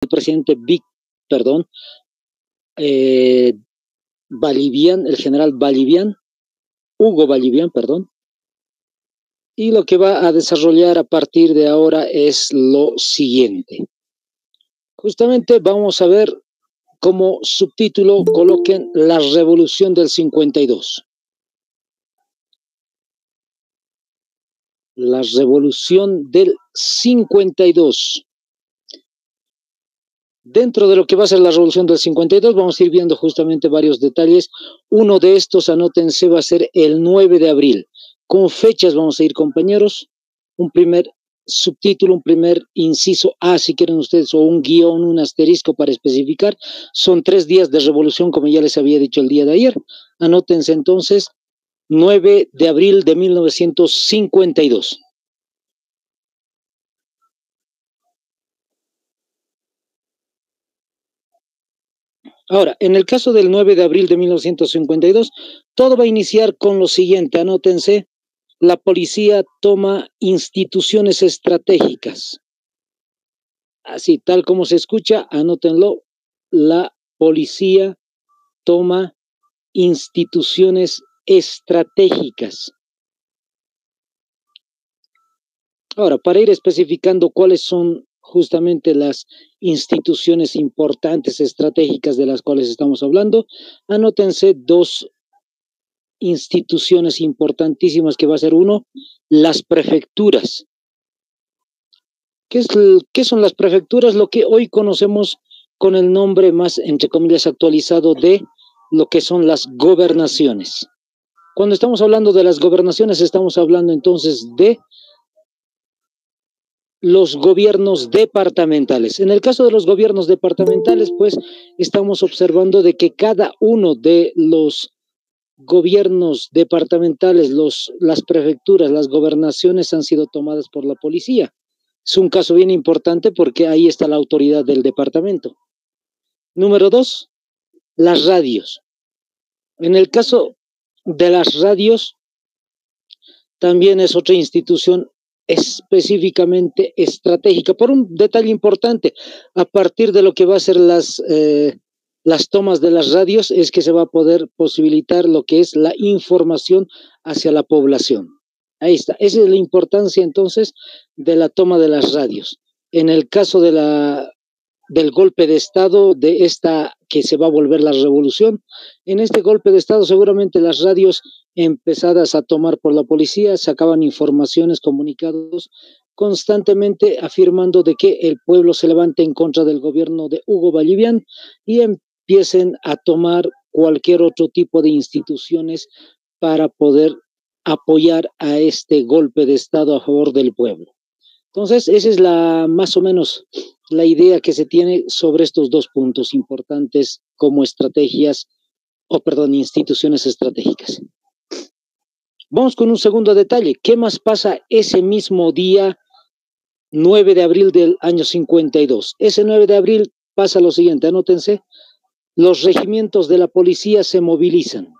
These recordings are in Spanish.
el presidente perdón, Balivián, el general Balivián, Hugo Balivián, perdón, y lo que va a desarrollar a partir de ahora es lo siguiente. Justamente vamos a ver como subtítulo coloquen la revolución del 52. La revolución del 52. Dentro de lo que va a ser la revolución del 52 vamos a ir viendo justamente varios detalles. Uno de estos, anótense, va a ser el 9 de abril. Con fechas vamos a ir, compañeros. Un primer subtítulo, un primer inciso A, si quieren ustedes, o un guión, un asterisco para especificar. Son 3 días de revolución, como ya les había dicho el día de ayer. Anótense entonces, 9 de abril de 1952. Ahora, en el caso del 9 de abril de 1952, todo va a iniciar con lo siguiente, anótense, la policía toma instituciones estratégicas. Así, tal como se escucha, anótenlo, la policía toma instituciones estratégicas. Ahora, para ir especificando cuáles son justamente las instituciones importantes estratégicas de las cuales estamos hablando, anótense 2 instituciones importantísimas que va a ser uno, las prefecturas. ¿Qué son las prefecturas? Lo que hoy conocemos con el nombre más, entre comillas, actualizado de lo que son las gobernaciones. Cuando estamos hablando de las gobernaciones, estamos hablando entonces de los gobiernos departamentales. En el caso de los gobiernos departamentales, pues estamos observando de que cada uno de los gobiernos departamentales, las prefecturas, las gobernaciones han sido tomadas por la policía. Es un caso bien importante porque ahí está la autoridad del departamento. Número 2, las radios. En el caso de las radios, también es otra institución específicamente estratégica, por un detalle importante, a partir de lo que va a ser las tomas de las radios, es que se va a poder posibilitar lo que es la información hacia la población. Ahí está, esa es la importancia entonces de la toma de las radios. En el caso del golpe de Estado, de esta que se va a volver la revolución, en este golpe de Estado seguramente las radios empezadas a tomar por la policía sacaban informaciones, comunicados constantemente afirmando de que el pueblo se levante en contra del gobierno de Hugo Balivián y empiecen a tomar cualquier otro tipo de instituciones para poder apoyar a este golpe de Estado a favor del pueblo. Entonces, esa es más o menos la idea que se tiene sobre estos 2 puntos importantes como instituciones estratégicas. Vamos con un segundo detalle. ¿Qué más pasa ese mismo día 9 de abril del año 52? Ese 9 de abril pasa lo siguiente, anótense, los regimientos de la policía se movilizan.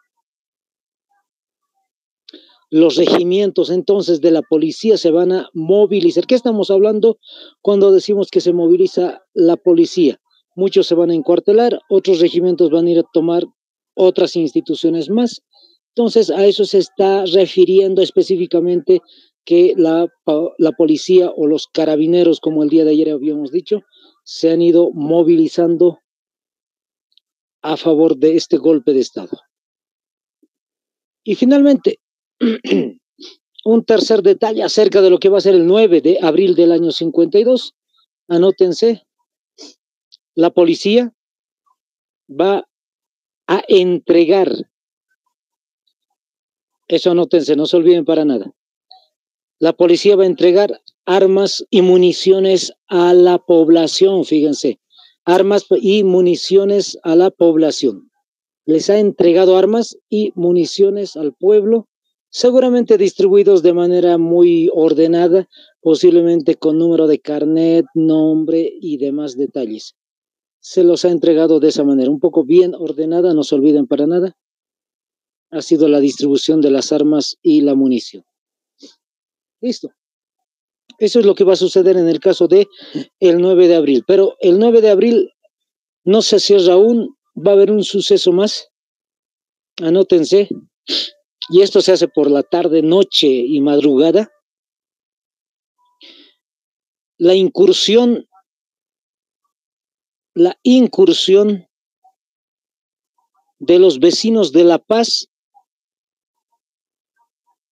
Los regimientos entonces de la policía se van a movilizar. ¿Qué estamos hablando cuando decimos que se moviliza la policía? Muchos se van a encuartelar, otros regimientos van a ir a tomar otras instituciones más. Entonces a eso se está refiriendo específicamente que la policía o los carabineros, como el día de ayer habíamos dicho, se han ido movilizando a favor de este golpe de Estado. Y finalmente, un tercer detalle acerca de lo que va a ser el 9 de abril del año 52. Anótense, la policía va a entregar, eso anótense, no se olviden para nada. La policía va a entregar armas y municiones a la población, fíjense, armas y municiones a la población. Les ha entregado armas y municiones al pueblo, seguramente distribuidos de manera muy ordenada, posiblemente con número de carnet, nombre y demás detalles. Se los ha entregado de esa manera, un poco bien ordenada, no se olviden para nada. Ha sido la distribución de las armas y la munición. Listo. Eso es lo que va a suceder en el caso de el 9 de abril. Pero el 9 de abril no se cierra aún, va a haber un suceso más. Anótense. Y esto se hace por la tarde, noche y madrugada. La incursión de los vecinos de La Paz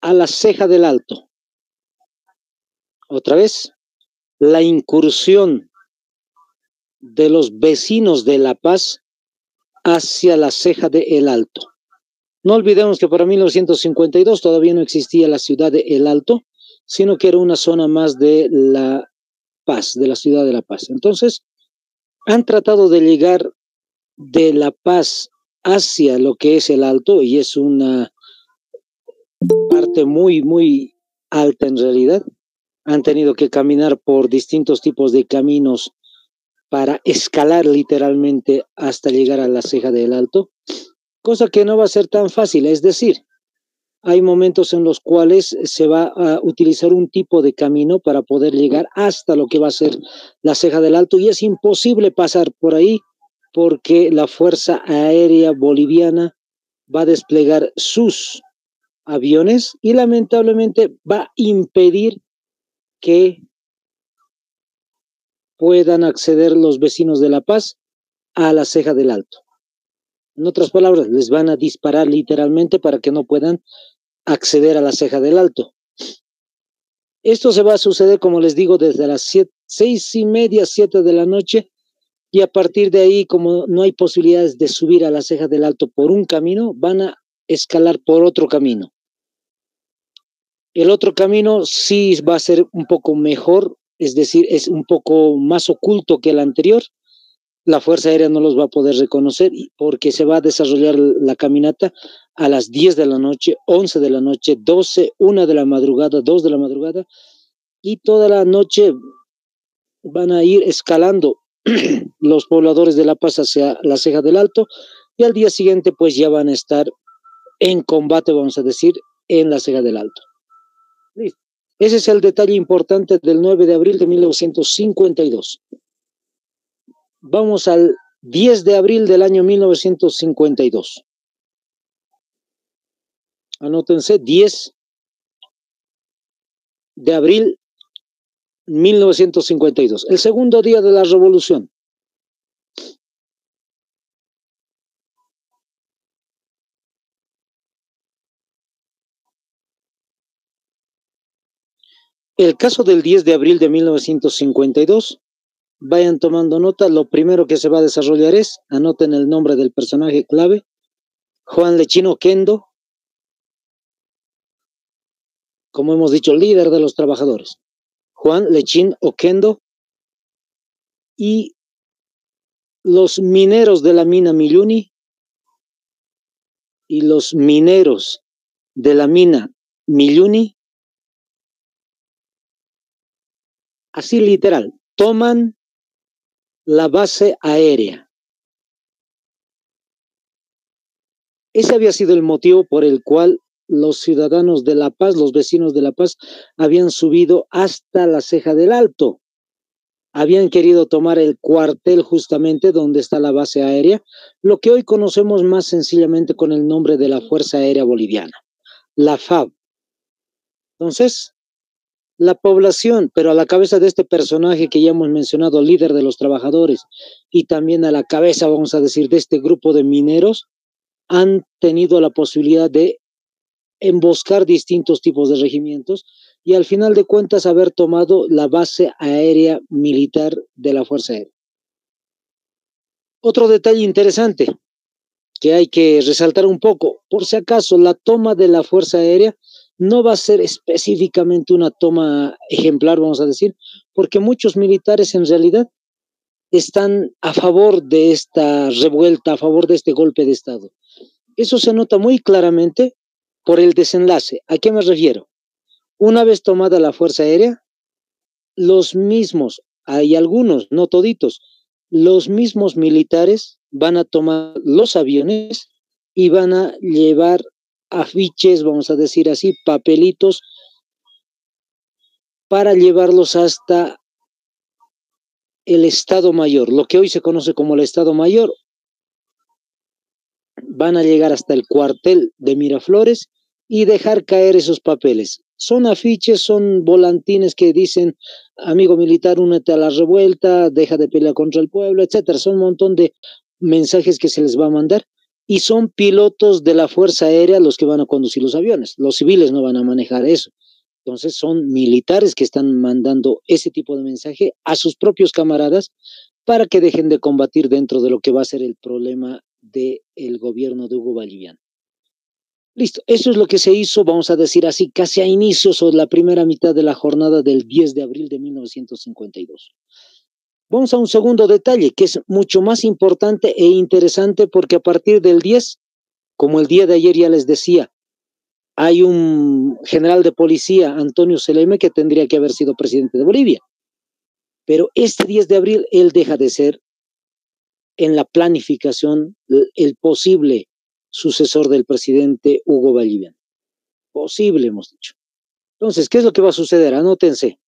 a la Ceja del Alto. Otra vez, la incursión de los vecinos de La Paz hacia la Ceja de El Alto. No olvidemos que para 1952 todavía no existía la ciudad de El Alto, sino que era una zona más de La Paz, de la ciudad de La Paz. Entonces, han tratado de llegar de La Paz hacia lo que es El Alto, y es una parte muy, muy alta en realidad. Han tenido que caminar por distintos tipos de caminos para escalar literalmente hasta llegar a la Ceja del Alto, cosa que no va a ser tan fácil. Es decir, hay momentos en los cuales se va a utilizar un tipo de camino para poder llegar hasta lo que va a ser la Ceja del Alto, y es imposible pasar por ahí porque la Fuerza Aérea Boliviana va a desplegar sus aviones y lamentablemente va a impedir que puedan acceder los vecinos de La Paz a la Ceja del Alto. En otras palabras, les van a disparar literalmente para que no puedan acceder a la Ceja del Alto. Esto se va a suceder, como les digo, desde las 6:30, 7 de la noche, y a partir de ahí, como no hay posibilidades de subir a la Ceja del Alto por un camino, van a escalar por otro camino. El otro camino sí va a ser un poco mejor, es decir, es un poco más oculto que el anterior. La Fuerza Aérea no los va a poder reconocer porque se va a desarrollar la caminata a las 10 de la noche, 11 de la noche, 12, 1 de la madrugada, 2 de la madrugada, y toda la noche van a ir escalando los pobladores de La Paz hacia la Ceja del Alto, y al día siguiente pues ya van a estar en combate, vamos a decir, en la Ceja del Alto. Listo. Ese es el detalle importante del 9 de abril de 1952. Vamos al 10 de abril del año 1952. Anótense, 10 de abril 1952, el segundo día de la revolución. El caso del 10 de abril de 1952, vayan tomando nota, lo primero que se va a desarrollar es, anoten el nombre del personaje clave, Juan Lechín Oquendo, como hemos dicho, líder de los trabajadores. Juan Lechín Oquendo y los mineros de la mina Milluni y los mineros de la mina Milluni, así literal, toman la base aérea. Ese había sido el motivo por el cual los ciudadanos de La Paz, los vecinos de La Paz, habían subido hasta la Ceja del Alto. Habían querido tomar el cuartel justamente donde está la base aérea, lo que hoy conocemos más sencillamente con el nombre de la Fuerza Aérea Boliviana, la FAB. Entonces, la población, pero a la cabeza de este personaje que ya hemos mencionado, líder de los trabajadores, y también a la cabeza, vamos a decir, de este grupo de mineros, han tenido la posibilidad de emboscar distintos tipos de regimientos y al final de cuentas haber tomado la base aérea militar de la Fuerza Aérea. Otro detalle interesante que hay que resaltar un poco, por si acaso, la toma de la Fuerza Aérea no va a ser específicamente una toma ejemplar, vamos a decir, porque muchos militares en realidad están a favor de esta revuelta, a favor de este golpe de Estado. Eso se nota muy claramente por el desenlace. ¿A qué me refiero? Una vez tomada la Fuerza Aérea, los mismos, hay algunos, no toditos, los mismos militares van a tomar los aviones y van a llevar afiches, vamos a decir así, papelitos para llevarlos hasta el Estado Mayor, lo que hoy se conoce como el Estado Mayor. Van a llegar hasta el cuartel de Miraflores y dejar caer esos papeles. Son afiches, son volantines que dicen, amigo militar, únete a la revuelta, deja de pelear contra el pueblo, etcétera. Son un montón de mensajes que se les va a mandar y son pilotos de la Fuerza Aérea los que van a conducir los aviones. Los civiles no van a manejar eso. Entonces son militares que están mandando ese tipo de mensaje a sus propios camaradas para que dejen de combatir dentro de lo que va a ser el problema del gobierno de Hugo Vallivian. Listo, eso es lo que se hizo, vamos a decir así, casi a inicios o la primera mitad de la jornada del 10 de abril de 1952. Vamos a un segundo detalle que es mucho más importante e interesante porque a partir del 10, como el día de ayer ya les decía, hay un general de policía, Antonio Seleme, que tendría que haber sido presidente de Bolivia. Pero este 10 de abril él deja de ser en la planificación el posible sucesor del presidente Hugo Vallivian. Posible, hemos dicho. Entonces, ¿qué es lo que va a suceder? Anótense.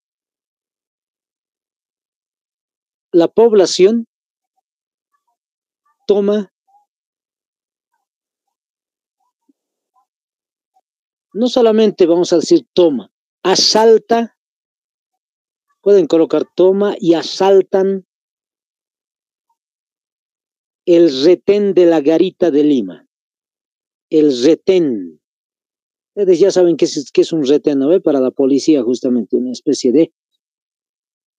La población toma, no solamente vamos a decir toma, asalta, pueden colocar toma y asaltan el retén de la Garita de Lima. El retén. Ustedes ya saben qué es un retén, ¿no? Para la policía, justamente, una especie de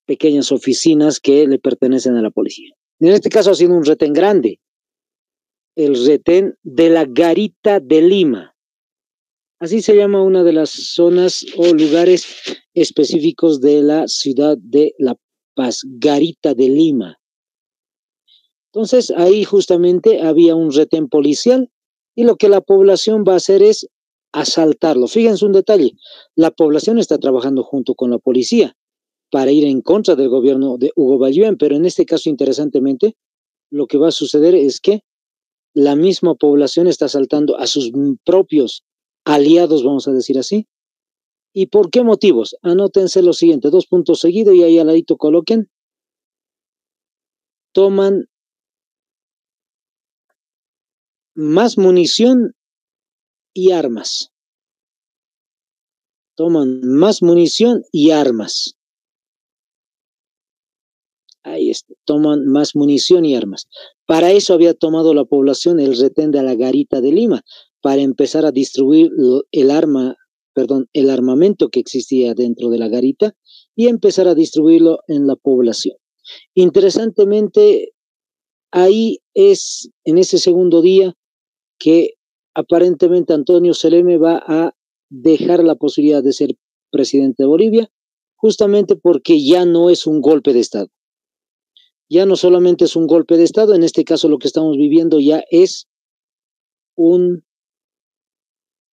pequeñas oficinas que le pertenecen a la policía. En este caso ha sido un retén grande, el retén de la Garita de Lima. Así se llama una de las zonas o lugares específicos de la ciudad de La Paz, Garita de Lima. Entonces ahí justamente había un retén policial y lo que la población va a hacer es asaltarlo. Fíjense un detalle, la población está trabajando junto con la policía para ir en contra del gobierno de Hugo Vallivian, pero en este caso, interesantemente, lo que va a suceder es que la misma población está asaltando a sus propios aliados, vamos a decir así. ¿Y por qué motivos? Anótense lo siguiente, 2 puntos seguidos y ahí al ladito coloquen. Toman más munición y armas. Toman más munición y armas. Ahí está, toman más munición y armas. Para eso había tomado la población el retén de la Garita de Lima, para empezar a distribuir el armamento que existía dentro de la garita y empezar a distribuirlo en la población. Interesantemente, ahí es en ese segundo día que aparentemente Antonio Seleme va a dejar la posibilidad de ser presidente de Bolivia, justamente porque ya no es un golpe de Estado. Ya no solamente es un golpe de Estado, en este caso lo que estamos viviendo ya es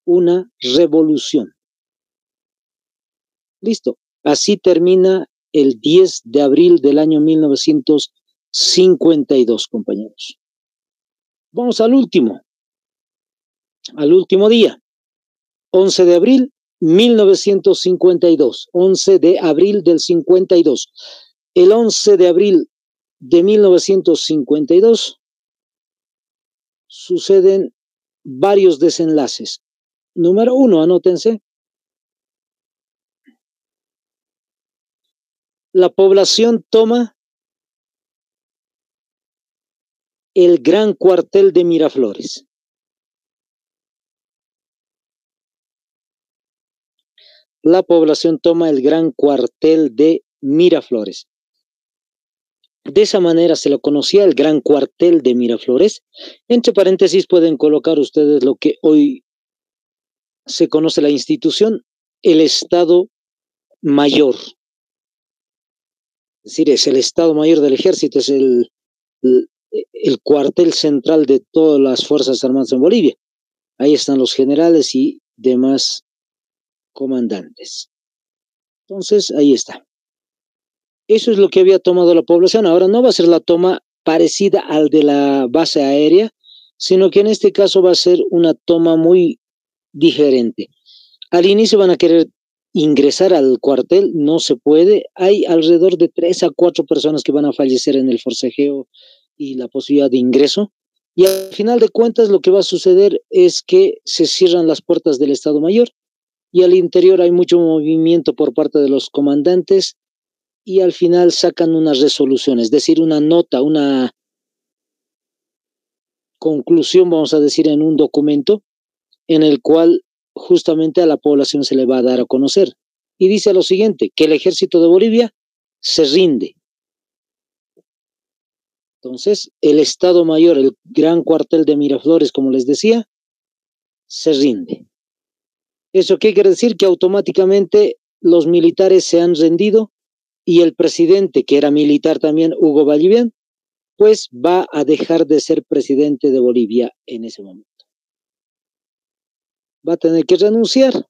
una revolución. Listo. Así termina el 10 de abril del año 1952, compañeros. Vamos al último día, 11 de abril 1952, 11 de abril del 52. El 11 de abril de 1952 suceden varios desenlaces. Número 1, anótense. La población toma el gran cuartel de Miraflores. La población toma el gran cuartel de Miraflores. De esa manera se lo conocía el gran cuartel de Miraflores. Entre paréntesis pueden colocar ustedes lo que hoy se conoce la institución, el Estado Mayor. Es decir, es el Estado Mayor del Ejército, es el cuartel central de todas las Fuerzas Armadas en Bolivia. Ahí están los generales y demás comandantes. Entonces, ahí está. Eso es lo que había tomado la población. Ahora no va a ser la toma parecida al de la base aérea, sino que en este caso va a ser una toma muy diferente. Al inicio van a querer ingresar al cuartel, no se puede. Hay alrededor de 3 a 4 personas que van a fallecer en el forcejeo y la posibilidad de ingreso. Y al final de cuentas lo que va a suceder es que se cierran las puertas del Estado Mayor y al interior hay mucho movimiento por parte de los comandantes y al final sacan una resolución, es decir, una nota, una conclusión, vamos a decir, en un documento en el cual justamente a la población se le va a dar a conocer. Y dice lo siguiente, que el ejército de Bolivia se rinde. Entonces, el Estado Mayor, el gran cuartel de Miraflores, como les decía, se rinde. ¿Eso qué quiere decir? Que automáticamente los militares se han rendido y el presidente, que era militar también, Hugo Ballivián, pues va a dejar de ser presidente de Bolivia en ese momento. Va a tener que renunciar.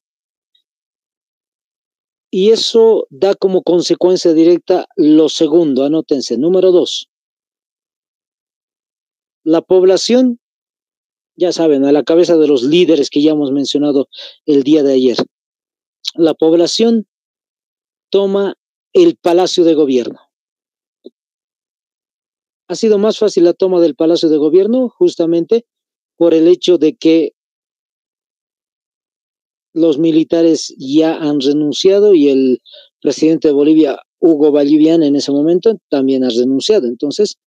Y eso da como consecuencia directa lo segundo, anótense, número 2. La población, ya saben, a la cabeza de los líderes que ya hemos mencionado el día de ayer, la población toma el Palacio de Gobierno. Ha sido más fácil la toma del Palacio de Gobierno justamente por el hecho de que los militares ya han renunciado y el presidente de Bolivia, Hugo Ballivián, en ese momento también ha renunciado. Entonces,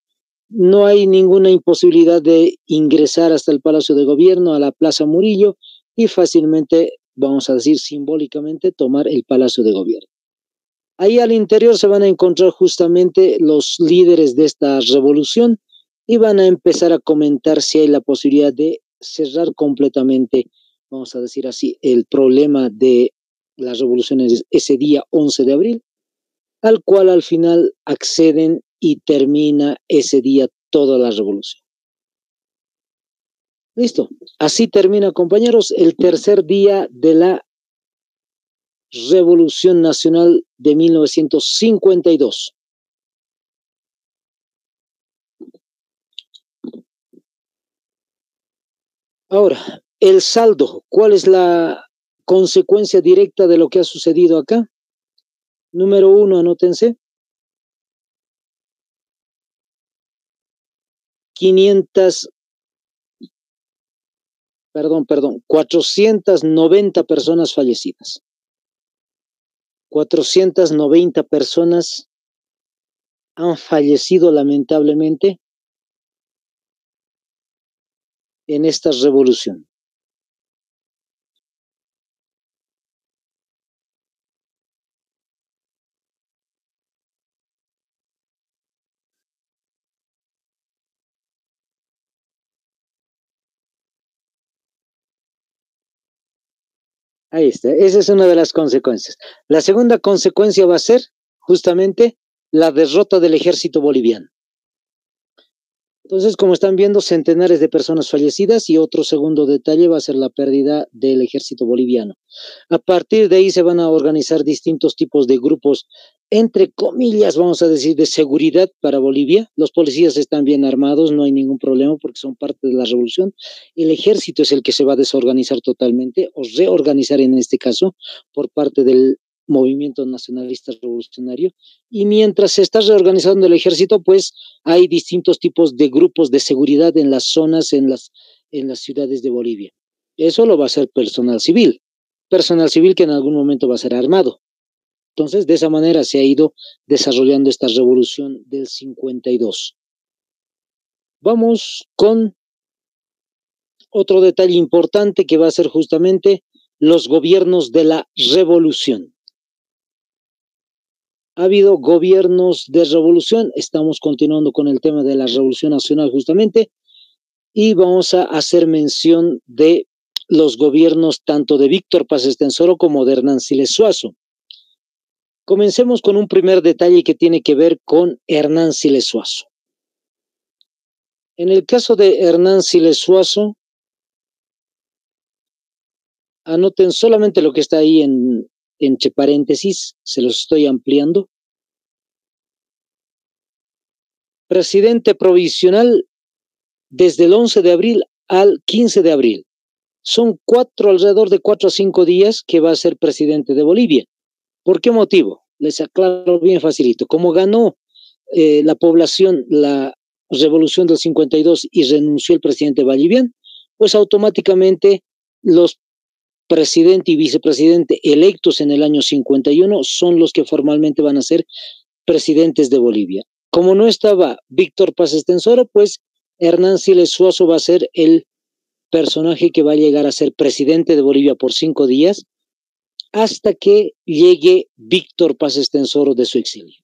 no hay ninguna imposibilidad de ingresar hasta el Palacio de Gobierno, a la Plaza Murillo, y fácilmente, vamos a decir simbólicamente, tomar el Palacio de Gobierno. Ahí al interior se van a encontrar justamente los líderes de esta revolución y van a empezar a comentar si hay la posibilidad de cerrar completamente, vamos a decir así, el problema de las revoluciones ese día 11 de abril, al cual al final acceden y termina ese día toda la revolución. Listo. Así termina, compañeros, el tercer día de la Revolución Nacional de 1952. Ahora, el saldo, ¿cuál es la consecuencia directa de lo que ha sucedido acá? Número 1, anótense. 490 personas fallecidas. 490 personas han fallecido lamentablemente en esta revolución. Ahí está, esa es una de las consecuencias. La segunda consecuencia va a ser justamente la derrota del ejército boliviano. Entonces, como están viendo, centenares de personas fallecidas y otro segundo detalle va a ser la pérdida del ejército boliviano. A partir de ahí se van a organizar distintos tipos de grupos, entre comillas, vamos a decir, de seguridad para Bolivia. Los policías están bien armados, no hay ningún problema porque son parte de la revolución. El ejército es el que se va a desorganizar totalmente o reorganizar en este caso por parte del movimiento nacionalista revolucionario. Y mientras se está reorganizando el ejército, pues hay distintos tipos de grupos de seguridad en las zonas, en las ciudades de Bolivia. Eso lo va a hacer personal civil que en algún momento va a ser armado. Entonces, de esa manera se ha ido desarrollando esta revolución del 52. Vamos con otro detalle importante que va a ser justamente los gobiernos de la revolución. Ha habido gobiernos de revolución, estamos continuando con el tema de la Revolución Nacional justamente, y vamos a hacer mención de los gobiernos tanto de Víctor Paz Estenssoro como de Hernán Siles Suazo. Comencemos con un primer detalle que tiene que ver con Hernán Siles Suazo. En el caso de Hernán Siles Suazo, anoten solamente lo que está ahí entre paréntesis, se los estoy ampliando. Presidente provisional desde el 11 de abril al 15 de abril. son alrededor de 4 a 5 días que va a ser presidente de Bolivia. ¿Por qué motivo? Les aclaro bien facilito. Como ganó la población la revolución del 52 y renunció el presidente Vallivian, pues automáticamente los presidente y vicepresidente electos en el año 51 son los que formalmente van a ser presidentes de Bolivia. Como no estaba Víctor Paz Estenssoro, pues Hernán Siles Suazo va a ser el personaje que va a llegar a ser presidente de Bolivia por 5 días hasta que llegue Víctor Paz Estenssoro de su exilio.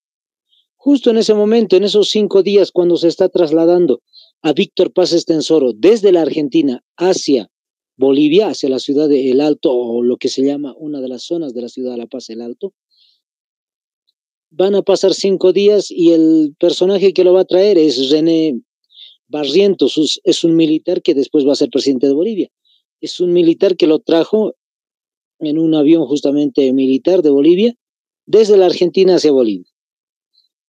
Justo en ese momento, en esos 5 días, cuando se está trasladando a Víctor Paz Estenssoro desde la Argentina hacia Bolivia, hacia la ciudad de El Alto, o lo que se llama una de las zonas de la ciudad de La Paz, El Alto, van a pasar 5 días y el personaje que lo va a traer es René Barrientos, es un militar que después va a ser presidente de Bolivia. Es un militar que lo trajo en un avión justamente militar de Bolivia, desde la Argentina hacia Bolivia.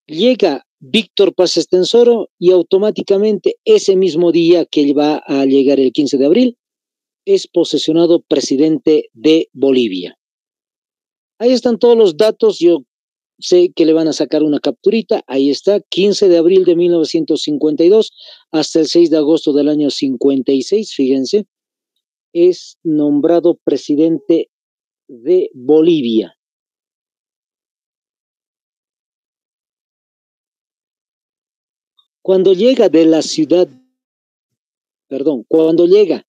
Llega Víctor Paz Estenssoro y automáticamente ese mismo día que va a llegar el 15 de abril, es posesionado presidente de Bolivia. Ahí están todos los datos, yo sé que le van a sacar una capturita, ahí está, 15 de abril de 1952 hasta el 6 de agosto del año 56, fíjense, es nombrado presidente de Bolivia. Cuando llega de la ciudad, cuando llega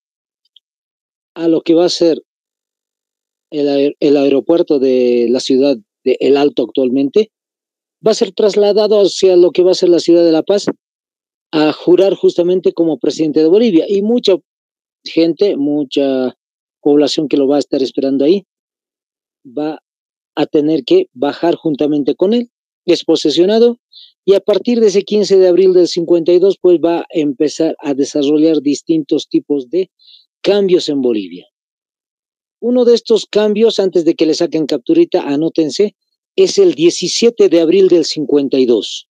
a lo que va a ser el aeropuerto de la ciudad de El Alto actualmente, va a ser trasladado hacia lo que va a ser la ciudad de La Paz a jurar justamente como presidente de Bolivia. Y mucha gente, mucha población que lo va a estar esperando ahí, va a tener que bajar juntamente con él, es posesionado, y a partir de ese 15 de abril del 52, pues va a empezar a desarrollar distintos tipos de cambios en Bolivia. Uno de estos cambios, antes de que le saquen capturita, anótense, es el 17 de abril del 52.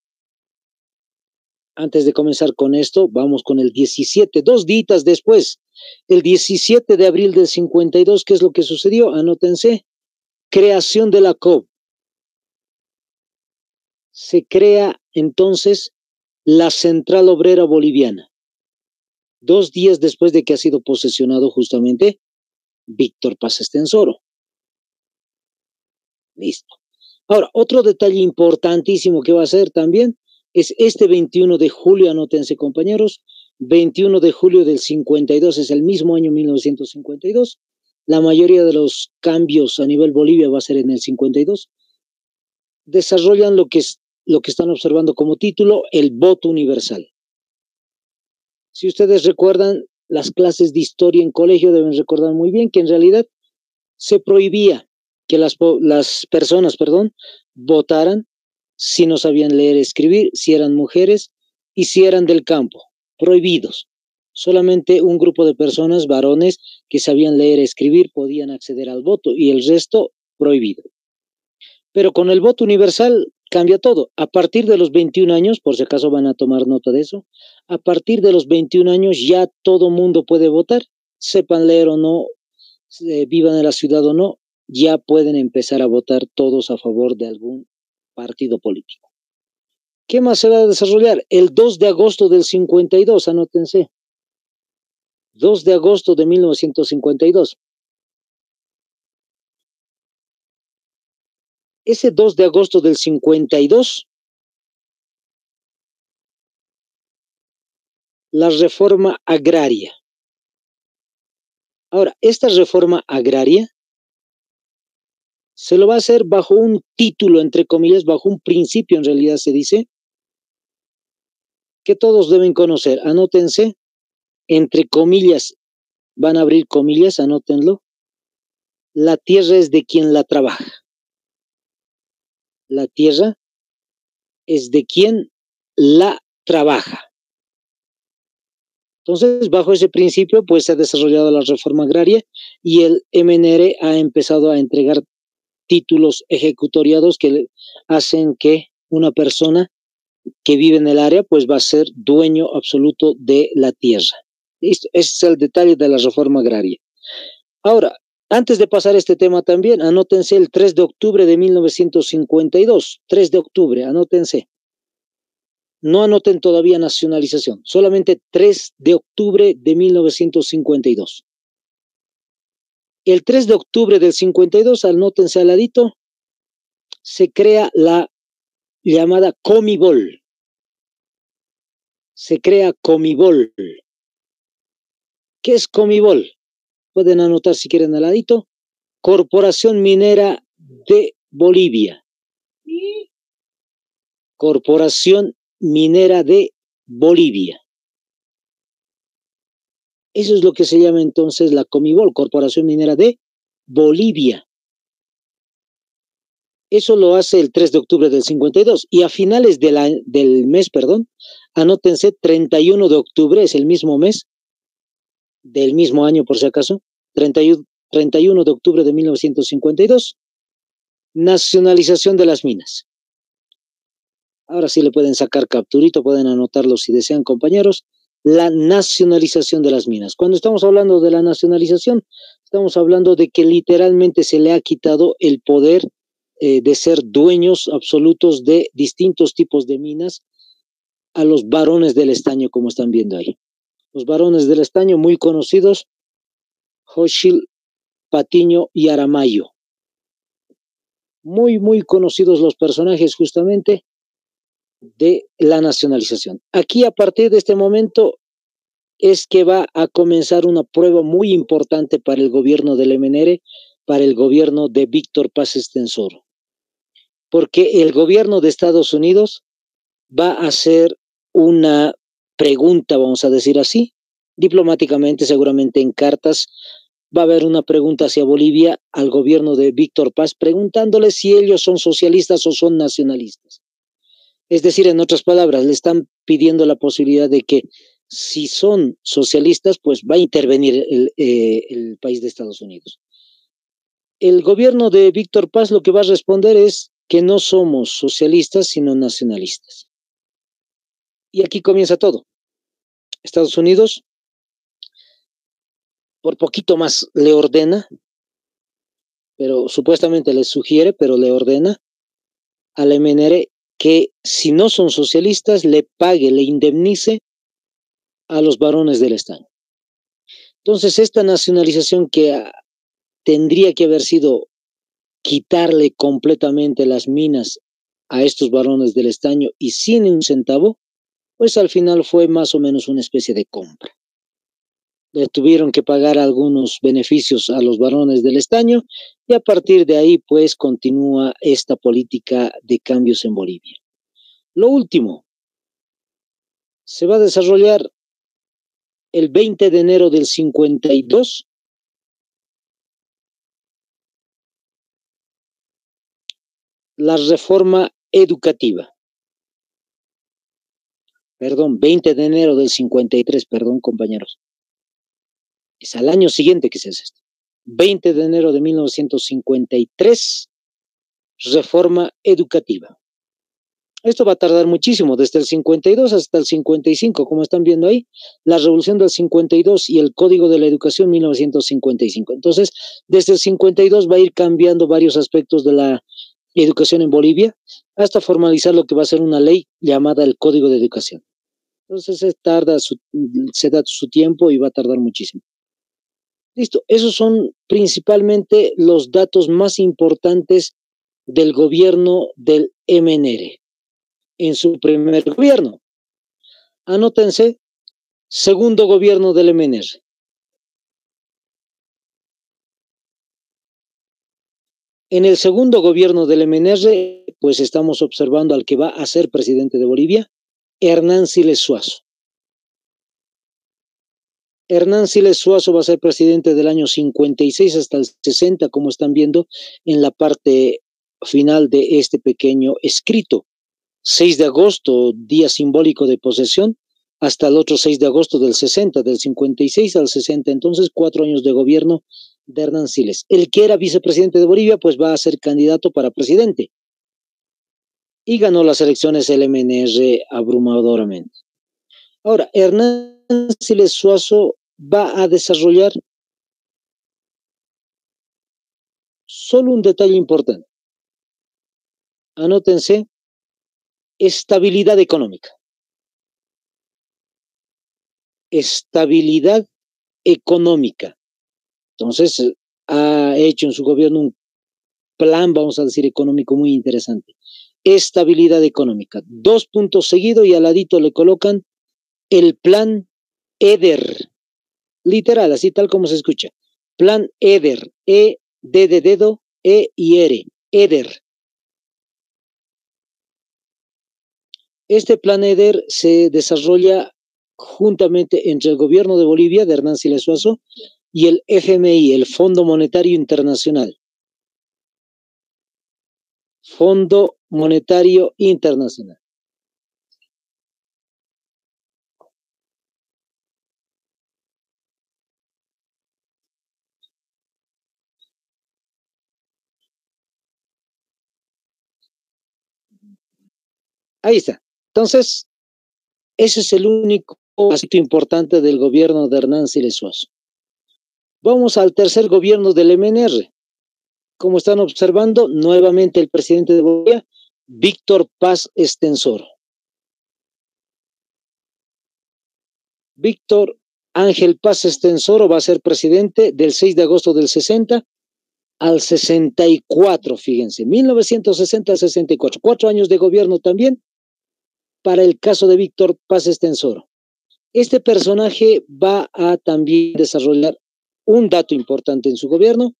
Antes de comenzar con esto, vamos con el 17, 2 días después, el 17 de abril del 52, ¿qué es lo que sucedió? Anótense, creación de la COB. Se crea entonces la Central Obrera Boliviana, 2 días después de que ha sido posesionado justamente Víctor Paz Estenssoro. Listo. Ahora, otro detalle importantísimo que va a ser también es este 21 de julio, anótense compañeros, 21 de julio del 52, es el mismo año 1952. La mayoría de los cambios a nivel Bolivia va a ser en el 52. Desarrollan lo que están observando como título, el voto universal. Si ustedes recuerdan las clases de historia en colegio, deben recordar muy bien que en realidad se prohibía que las personas, votaran si no sabían leer y escribir, si eran mujeres y si eran del campo, prohibidos. Solamente un grupo de personas, varones, que sabían leer y escribir podían acceder al voto y el resto prohibido. Pero con el voto universal cambia todo. A partir de los 21 años, por si acaso van a tomar nota de eso, a partir de los 21 años ya todo mundo puede votar, sepan leer o no, vivan en la ciudad o no, ya pueden empezar a votar todos a favor de algún partido político. ¿Qué más se va a desarrollar? El 2 de agosto del 52, anótense. 2 de agosto de 1952. Ese 2 de agosto del 52, la reforma agraria. Ahora, esta reforma agraria se lo va a hacer bajo un título, entre comillas, bajo un principio, en realidad se dice, que todos deben conocer. Anótense, entre comillas, van a abrir comillas, anótenlo. La tierra es de quien la trabaja. La tierra es de quien la trabaja. Entonces, bajo ese principio, pues se ha desarrollado la reforma agraria y el MNR ha empezado a entregar títulos ejecutoriados que hacen que una persona que vive en el área, pues va a ser dueño absoluto de la tierra. Ese es el detalle de la reforma agraria. Ahora, antes de pasar este tema también, anótense el 3 de octubre de 1952. 3 de octubre, anótense. No anoten todavía nacionalización, solamente 3 de octubre de 1952. El 3 de octubre del 52, anótense al ladito, se crea la llamada Comibol. Se crea Comibol. ¿Qué es Comibol? Pueden anotar si quieren al ladito. Corporación Minera de Bolivia. Corporación Minera de Bolivia. Eso es lo que se llama entonces la Comibol, Corporación Minera de Bolivia. Eso lo hace el 3 de octubre del 52. Y a finales del mes, anótense 31 de octubre, es el mismo mes, del mismo año por si acaso, 31 de octubre de 1952, nacionalización de las minas. Ahora sí le pueden sacar capturito, pueden anotarlo si desean, compañeros. La nacionalización de las minas. Cuando estamos hablando de la nacionalización, estamos hablando de que literalmente se le ha quitado el poder de ser dueños absolutos de distintos tipos de minas a los varones del estaño, como están viendo ahí. Los varones del estaño muy conocidos, Hochil, Patiño y Aramayo. Muy conocidos los personajes justamente de la nacionalización. Aquí a partir de este momento es que va a comenzar una prueba muy importante para el gobierno del MNR, para el gobierno de Víctor Paz Estenssoro, porque el gobierno de Estados Unidos va a hacer una pregunta, vamos a decir así, diplomáticamente, seguramente en cartas, va a haber una pregunta hacia Bolivia al gobierno de Víctor Paz, preguntándole si ellos son socialistas o son nacionalistas. Es decir, en otras palabras, le están pidiendo la posibilidad de que si son socialistas, pues va a intervenir el país de Estados Unidos. El gobierno de Víctor Paz lo que va a responder es que no somos socialistas, sino nacionalistas. Y aquí comienza todo. Estados Unidos, por poquito más, le ordena, pero supuestamente le sugiere, pero le ordena al MNR que si no son socialistas, le pague, le indemnice a los varones del estaño. Entonces, esta nacionalización que tendría que haber sido quitarle completamente las minas a estos varones del estaño y sin un centavo, pues al final fue más o menos una especie de compra. Le tuvieron que pagar algunos beneficios a los varones del estaño y a partir de ahí pues continúa esta política de cambios en Bolivia. Lo último, se va a desarrollar el 20 de enero del 52 la reforma educativa. 20 de enero del 53, compañeros. Es al año siguiente que se hace esto. 20 de enero de 1953, reforma educativa. Esto va a tardar muchísimo, desde el 52 hasta el 55, como están viendo ahí, la revolución del 52 y el Código de la Educación 1955. Entonces, desde el 52 va a ir cambiando varios aspectos de la educación en Bolivia, hasta formalizar lo que va a ser una ley llamada el Código de Educación. Entonces, se da su tiempo y va a tardar muchísimo. Listo, esos son principalmente los datos más importantes del gobierno del MNR en su primer gobierno. Anótense, segundo gobierno del MNR. En el segundo gobierno del MNR, pues estamos observando al que va a ser presidente de Bolivia, Hernán Siles Suazo. Hernán Siles Suazo va a ser presidente del año 56 hasta el 60, como están viendo en la parte final de este pequeño escrito. 6 de agosto, día simbólico de posesión, hasta el otro 6 de agosto del 60, del 56 al 60, entonces 4 años de gobierno de Hernán Siles. El que era vicepresidente de Bolivia, pues va a ser candidato para presidente. Y ganó las elecciones el MNR abrumadoramente. Ahora, Hernán Siles Suazo va a desarrollar Solo un detalle importante. Anótense, estabilidad económica. Estabilidad económica. Entonces, ha hecho en su gobierno un plan, vamos a decir, económico muy interesante. Estabilidad económica. 2 puntos seguidos y al ladito le colocan el plan EDER. Literal, así tal como se escucha. Plan EDER. D de dedo, E y R. EDER. Este plan EDER se desarrolla juntamente entre el gobierno de Bolivia, de Hernán Siles Suazo, y el FMI, el Fondo Monetario Internacional. Fondo Monetario Internacional. Ahí está. Entonces, ese es el único aspecto importante del gobierno de Hernán Siles Suazo. Vamos al tercer gobierno del MNR. Como están observando, nuevamente el presidente de Bolivia, Víctor Paz Estenssoro. Víctor Ángel Paz Estenssoro va a ser presidente del 6 de agosto del 60 al 64, fíjense, 1960 al 64, 4 años de gobierno también para el caso de Víctor Paz Estenssoro. Este personaje va a también desarrollar un dato importante en su gobierno,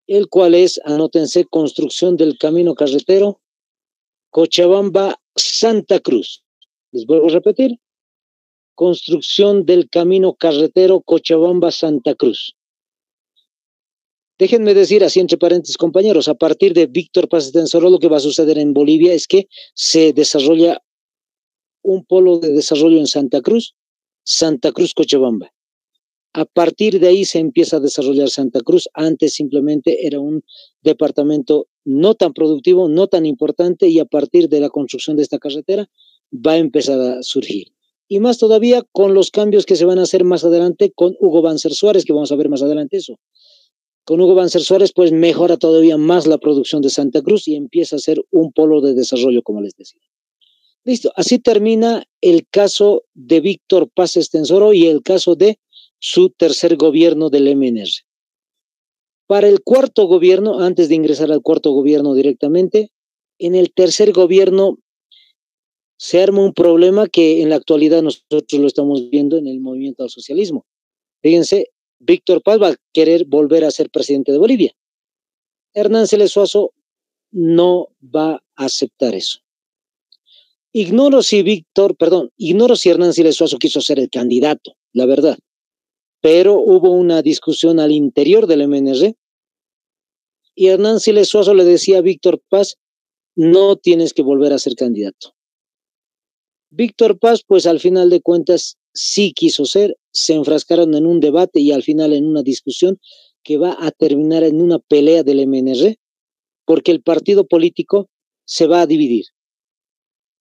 el cual es, anótense, construcción del camino carretero Cochabamba-Santa Cruz. Les vuelvo a repetir, construcción del camino carretero Cochabamba-Santa Cruz. Déjenme decir así entre paréntesis, compañeros, a partir de Víctor Paz Estenssoro lo que va a suceder en Bolivia es que se desarrolla un polo de desarrollo en Santa Cruz, Cochabamba. A partir de ahí se empieza a desarrollar Santa Cruz. Antes simplemente era un departamento no tan productivo, no tan importante, y a partir de la construcción de esta carretera va a empezar a surgir. Y más todavía con los cambios que se van a hacer más adelante con Hugo Banzer Suárez, que vamos a ver más adelante eso. Con Hugo Banzer Suárez, pues mejora todavía más la producción de Santa Cruz y empieza a ser un polo de desarrollo, como les decía. Listo, así termina el caso de Víctor Paz Estenssoro y el caso de su tercer gobierno del MNR. Para el cuarto gobierno, antes de ingresar al cuarto gobierno directamente, en el tercer gobierno se arma un problema que en la actualidad nosotros lo estamos viendo en el movimiento al socialismo. Fíjense, Víctor Paz va a querer volver a ser presidente de Bolivia. Hernán Siles Suazo no va a aceptar eso. Ignoro si Hernán Siles Suazo quiso ser el candidato, la verdad. Pero hubo una discusión al interior del MNR y Hernán Siles Suazo le decía a Víctor Paz, no tienes que volver a ser candidato. Víctor Paz, pues al final de cuentas, sí quiso ser, se enfrascaron en un debate y al final en una discusión que va a terminar en una pelea del MNR, porque el partido político se va a dividir.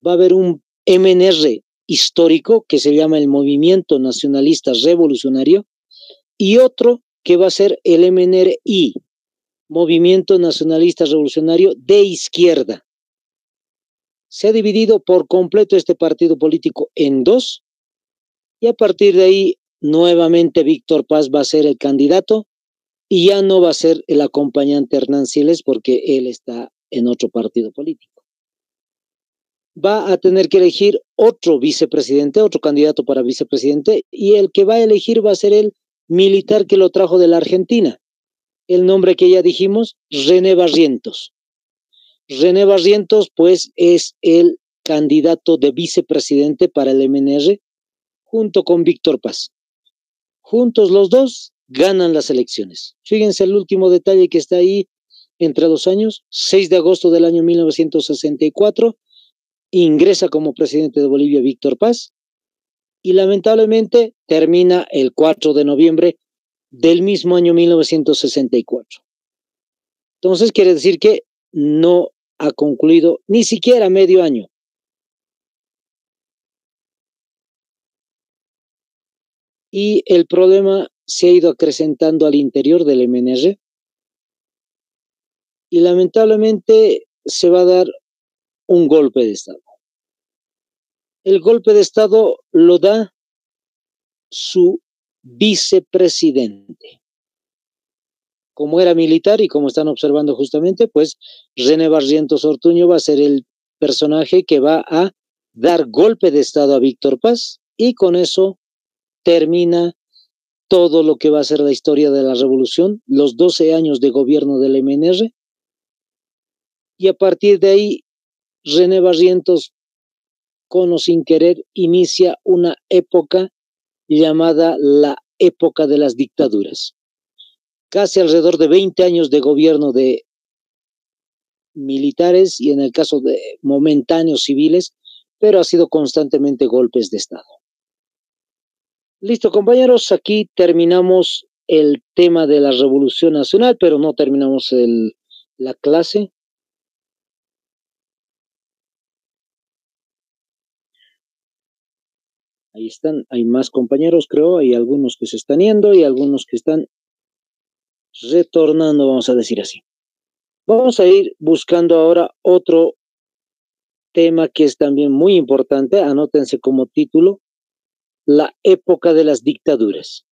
Va a haber un MNR histórico que se llama el Movimiento Nacionalista Revolucionario, y otro que va a ser el MNRI, Movimiento Nacionalista Revolucionario de Izquierda. Se ha dividido por completo este partido político en dos, y a partir de ahí nuevamente Víctor Paz va a ser el candidato y ya no va a ser el acompañante Hernán Siles porque él está en otro partido político. Va a tener que elegir otro vicepresidente, otro candidato para vicepresidente, y el que va a elegir va a ser el militar que lo trajo de la Argentina. El nombre que ya dijimos, René Barrientos. René Barrientos, pues, es el candidato de vicepresidente para el MNR, junto con Víctor Paz. Juntos los dos ganan las elecciones. Fíjense el último detalle que está ahí entre 2 años, 6 de agosto del año 1964, ingresa como presidente de Bolivia Víctor Paz, y lamentablemente termina el 4 de noviembre del mismo año 1964. Entonces quiere decir que no ha concluido ni siquiera medio año. Y el problema se ha ido acrecentando al interior del MNR y lamentablemente se va a dar un golpe de Estado. El golpe de Estado lo da su vicepresidente. Como era militar y como están observando justamente, pues René Barrientos Ortuño va a ser el personaje que va a dar golpe de Estado a Víctor Paz y con eso termina todo lo que va a ser la historia de la revolución, los 12 años de gobierno del MNR, y a partir de ahí René Barrientos, con o sin querer, inicia una época llamada la época de las dictaduras. Casi alrededor de 20 años de gobierno de militares y en el caso de momentáneos civiles, pero ha sido constantemente golpes de Estado. Listo, compañeros, aquí terminamos el tema de la Revolución Nacional, pero no terminamos la clase. Ahí están, hay más compañeros, creo, hay algunos que se están yendo y algunos que están retornando, vamos a decir así. Vamos a ir buscando ahora otro tema que es también muy importante, anótense como título, la época de las dictaduras.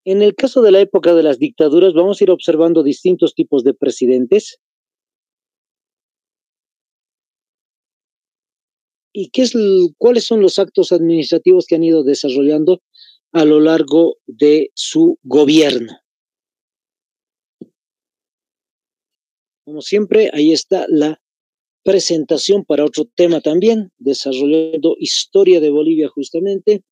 En el caso de la época de las dictaduras, vamos a ir observando distintos tipos de presidentes. ¿Y cuáles son los actos administrativos que han ido desarrollando a lo largo de su gobierno? Como siempre, ahí está la presentación para otro tema también, desarrollando historia de Bolivia justamente.